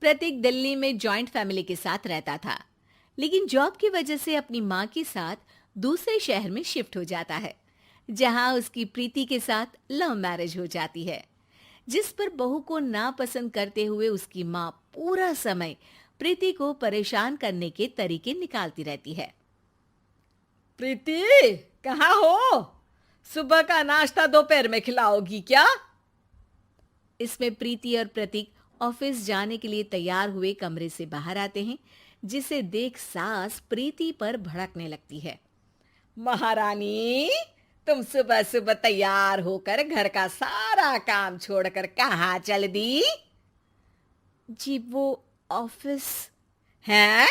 प्रतीक दिल्ली में joint family के साथ रहता था, लेकिन जॉब की वजह से अपनी माँ के साथ दूसरे शहर में शिफ्ट हो जाता है, जहाँ उसकी प्रीति के साथ लव मैरिज हो जाती है, जिस पर बहू को नापसंद करते हुए उसकी माँ पूरा समय प्रीति को परेशान करने के तरीके निकालती रहती है। प्रीति, कहाँ हो? सुबह का नाश्ता दोपहर में खिलाओगी क्या? इसमें प्रीति और प्रतीक ऑफिस जाने के लिए तैयार हुए कमरे से बाहर आते हैं, जिसे देख सास प्रीति पर भड़कने लगती है। महारानी, तुम सुबह सुबह तैयार होकर घर का सारा काम छोड़कर कहाँ चल दी? जी वो ऑफिस। हैं?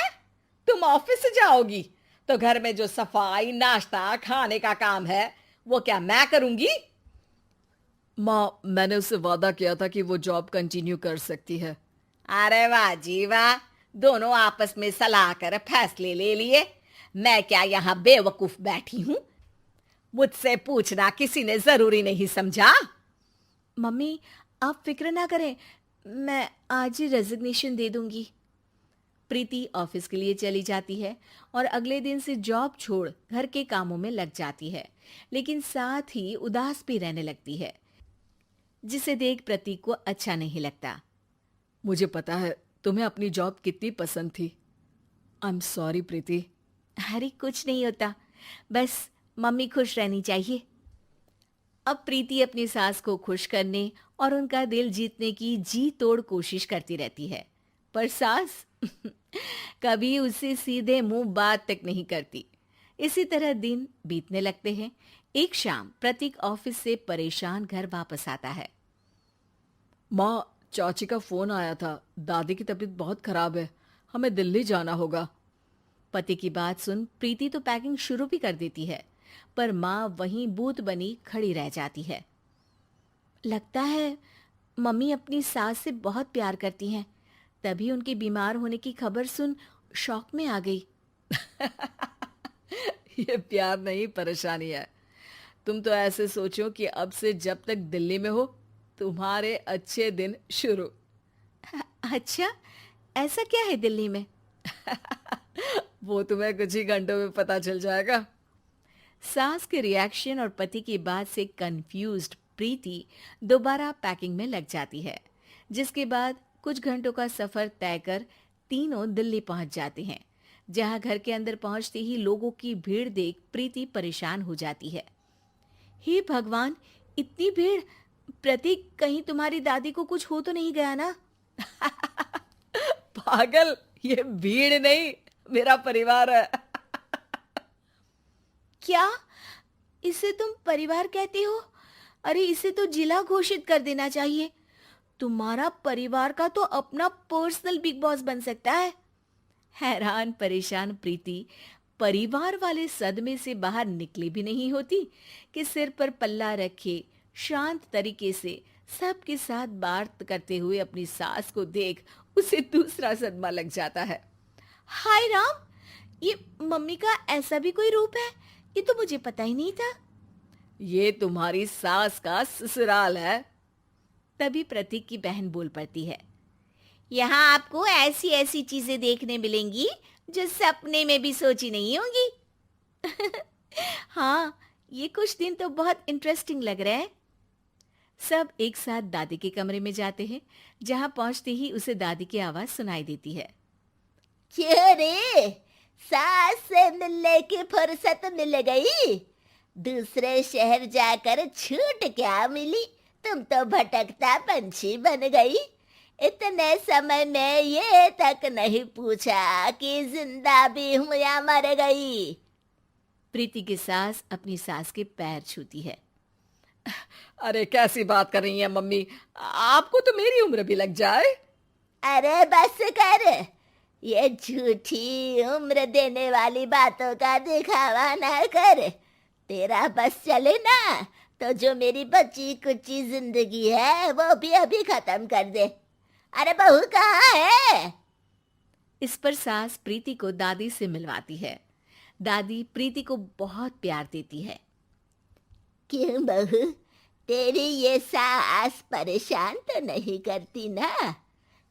तुम ऑफिस से जाओगी तो घर में जो सफाई, नाश्ता, खाने का काम है वो क्या मैं करूंगी? माँ, मैंने उससे वादा किया था कि वो जॉब कंटिन्यू कर सकती है। अरे वाह जी वाह, दोनों आपस में सलाह कर फैसले ले लिए। मैं क्या यहाँ बेवकूफ बैठी हूँ? मुझसे पूछना किसी ने जरूरी नहीं समझा? मम्मी, आप फिक्र ना करें, मैं आज ही रेजिग्नेशन दे दूंगी। प्रीति ऑफिस के लिए चली जाती है और अगले दिन से जॉब छोड़ घर के कामों में लग जाती है, लेकिन साथ ही उदास भी रहने लगती है, जिसे देख प्रतीक को अच्छा नहीं लगता। मुझे पता है तुम्हें अपनी जॉब कितनी पसंद थी। आई एम सॉरी प्रीति। अरे कुछ नहीं होता, बस मम्मी खुश रहनी चाहिए। अब प्रीति अपनी सास को खुश करने और उनका दिल जीतने की जी तोड़ कोशिश करती रहती है, पर सास कभी उससे सीधे मुंह बात तक नहीं करती। इसी तरह दिन बीतने लगते हैं। एक शाम प्रतीक ऑफिस से परेशान घर वापस आता है। माँ, चाची का फोन आया था। दादी की तबीयत बहुत खराब है, हमें दिल्ली जाना होगा। पति की बात सुन प्रीति तो पैकिंग शुरू भी कर देती है, पर माँ वहीं बूत बनी खड़ी रह जाती है। लगता है मम्मी अपनी सास से बहुत प्यार करती हैं, तभी उनके बीमार होने की खबर सुन शॉक में आ गई। ये प्यार नहीं, परेशानी है। तुम तो ऐसे सोचो कि अब से जब तक दिल्ली में हो तुम्हारे अच्छे दिन शुरू। अच्छा, ऐसा क्या है दिल्ली में? वो तुम्हें कुछ ही घंटों में पता चल जाएगा। सास के रिएक्शन और पति की बात से कंफ्यूज्ड प्रीति दोबारा पैकिंग में लग जाती है, जिसके बाद कुछ घंटों का सफर तय कर तीनों दिल्ली पहुंच जाते हैं, जहां घर के अंदर पहुंचते ही लोगों की भीड़ देख प्रीति परेशान हो जाती है। हे भगवान, इतनी भीड़! प्रतीक, कहीं तुम्हारी दादी को कुछ हो तो नहीं गया ना? पागल, ये भीड़ नहीं, मेरा परिवार है। क्या? इसे तुम परिवार कहते हो? अरे इसे तो जिला घोषित कर देना चाहिए। तुम्हारा परिवार का तो अपना पर्सनल बिग बॉस बन सकता है। हैरान परेशान प्रीति परिवार वाले सदमे से बाहर निकली भी नहीं होती कि सिर पर पल्ला रखे शांत तरीके से सबके साथ बात करते हुए अपनी सास को देख उसे दूसरा सदमा लग जाता है। हाय राम, ये मम्मी का ऐसा भी कोई रूप है? ये तो मुझे पता ही नहीं था। ये तुम्हारी सास का ससुराल है। तभी प्रतीक की बहन बोल पड़ती है। यहाँ आपको ऐसी ऐसी चीजें देखने मिलेंगी जो सपने में भी सोची नहीं होंगी। हाँ, ये कुछ दिन तो बहुत इंटरेस्टिंग लग रहे हैं। सब एक साथ दादी के कमरे में जाते हैं, जहाँ पहुंचते ही उसे दादी की आवाज सुनाई देती है। क्यों रे, सास से मिलने की फुर्सत मिल गई? दूसरे शहर जाकर छूट क्या मिली? तुम तो भटकता पंछी बन गई। इतने समय में ये तक नहीं पूछा कि जिंदा भी हूं या मर गई। प्रीति की सास अपनी सास के पैर छूती है। अरे कैसी बात कर रही है मम्मी, आपको तो मेरी उम्र भी लग जाए। अरे बस कर, ये झूठी उम्र देने वाली बातों का दिखावा ना कर। तेरा बस चले ना तो जो मेरी बची कुची जिंदगी है वो भी अभी खत्म कर दे। अरे बहू कहाँ है? इस पर सास प्रीति को दादी से मिलवाती है। दादी प्रीति को बहुत प्यार देती है। क्यों बहू, तेरी ये सास परेशान तो नहीं करती ना?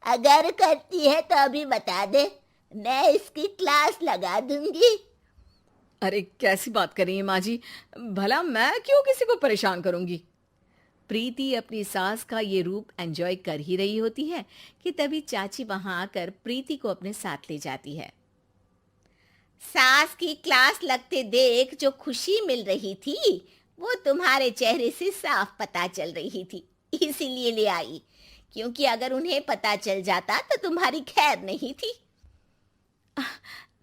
अगर करती है तो अभी बता दे, मैं इसकी क्लास लगा दूंगी। अरे कैसी बात कर रही हैं माँ जी, भला मैं क्यों किसी को परेशान करूंगी। प्रीति अपनी सास का ये रूप एंजॉय कर ही रही होती है कि तभी चाची वहां आकर प्रीति को अपने साथ ले जाती है। सास की क्लास लगते देख जो खुशी मिल रही थी वो तुम्हारे चेहरे से साफ पता चल रही थी, इसीलिए ले आई, क्योंकि अगर उन्हें पता चल जाता तो तुम्हारी खैर नहीं थी।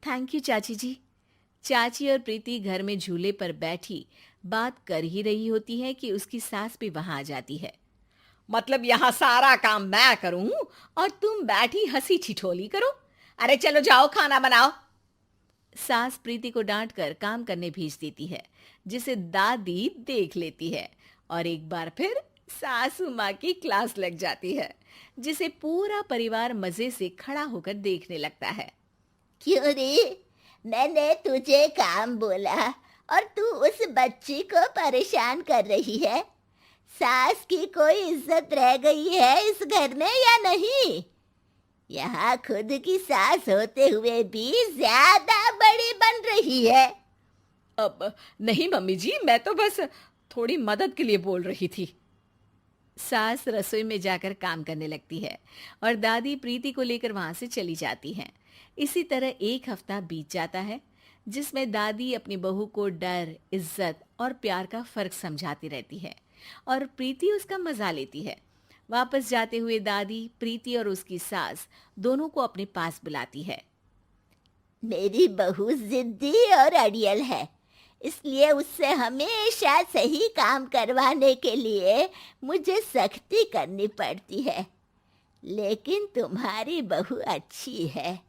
थैंक यू चाची जी। चाची और प्रीति घर में झूले पर बैठी बात कर ही रही होती है कि उसकी सास भी वहां आ जाती है। मतलब यहाँ सारा काम मैं करूं और तुम बैठी हंसी ठिठोली करो। अरे चलो जाओ खाना बनाओ। सास प्रीति को डांटकर काम करने भेज देती है, जिसे दादी देख लेती है और एक बार फिर सासू माँ की क्लास लग जाती है, जिसे पूरा परिवार मजे से खड़ा होकर देखने लगता है। क्यों रे, मैंने तुझे काम बोला और तू उस बच्ची को परेशान कर रही है। सास की कोई इज्जत रह गई है इस घर में या नहीं? यहाँ खुद की सास होते हुए भी ज्यादा बड़ी बन रही है। अब नहीं मम्मी जी, मैं तो बस थोड़ी मदद के लिए बोल रही थी। सास रसोई में जाकर काम करने लगती है और दादी प्रीति को लेकर वहां से चली जाती हैं। इसी तरह एक हफ्ता बीत जाता है, जिसमें दादी अपनी बहू को डर, इज्जत और प्यार का फर्क समझाती रहती है और प्रीति उसका मजा लेती है। वापस जाते हुए दादी प्रीति और उसकी सास दोनों को अपने पास बुलाती है। मेरी बहू जिद्दी और अड़ियल है, इसलिए उससे हमेशा सही काम करवाने के लिए मुझे सख्ती करनी पड़ती है। लेकिन तुम्हारी बहू अच्छी है,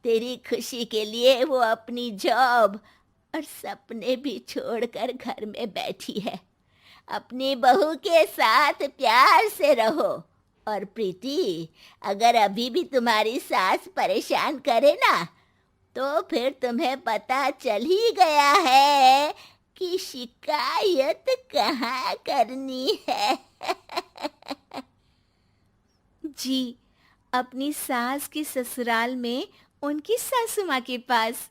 तेरी खुशी के लिए वो अपनी जॉब और सपने भी छोड़कर घर में बैठी है। अपनी बहू के साथ प्यार से रहो। और प्रीति, अगर अभी भी तुम्हारी सास परेशान करे ना, तो फिर तुम्हें पता चल ही गया है कि शिकायत कहाँ करनी है। जी, अपनी सास की ससुराल में उनकी सासू माँ के पास।